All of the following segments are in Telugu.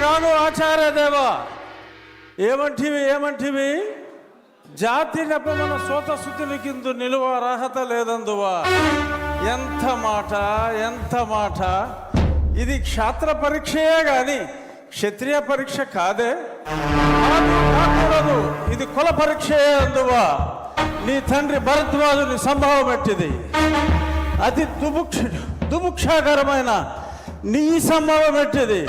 కాదు ఆచార్యదేవ. ఏమంటివి జాతి నెపమన సోత శుద్ధులకిందు నిలువ అర్హత లేదందువా. ఎంత మాట. ఇది క్షాత్ర పరీక్షయే గాని క్షత్రియ పరీక్ష కాదే. కాకూడదు, ఇది కుల పరీక్షయే అందువా. నీ తండ్రి భరద్వాజుని సంభవం ఎట్టిది. అతి దుభుక్షాకరమైన నీ సంభవం ఎట్టిది.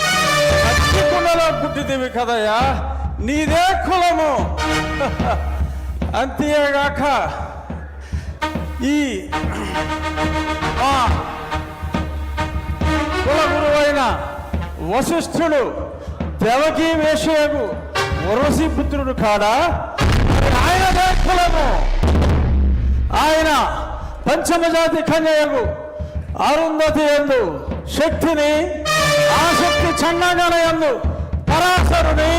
కుండలో పుట్టిదివి కదయ్యా, నీదే కులము. అంతేగాక ఈ కుల గురువైన వశిష్ఠుడు దేవకీ వేషయగు ఉర్వశీ పుత్రుడు కాడా. ఆయనదే కులము. ఆయన పంచమజాతి కన్యయగు అరుంధతి యందు శక్తిని, ఆ శక్తి చండాగణ యందు పరాశరుని,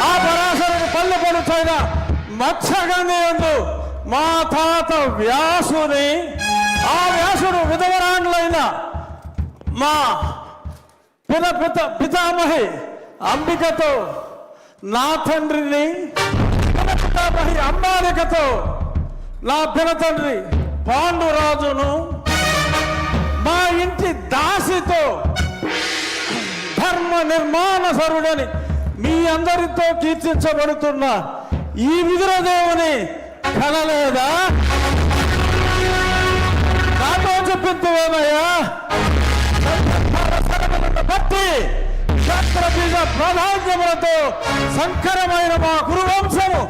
ఆ పరాశరుని పల్లె పడుతైన మత్స్యగంధి యందు మా తాత వ్యాసుని, ఆ వ్యాసుడు విధవరాండ్లైన మా పితామహి అంబికతో నా తండ్రిని, పితామహి అంబాలికతో నా పినతండ్రి పాండురాజును, మా ఇంటి దాసితో ధర్మ నిర్మాణ సరుడని మీ అందరితో కీర్తించబడుతున్న ఈ విదురదేవుని కనలేదా? నాతో చెప్పిందేమయ్యా. బట్టి శాస్త్ర బీజ ప్రాధాన్యములతో సంకరమైన మా కురువంశము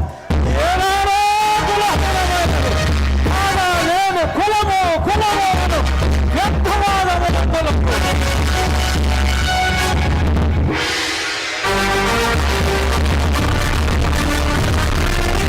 ఏనాడో కులహీనమైనది. నేను కులము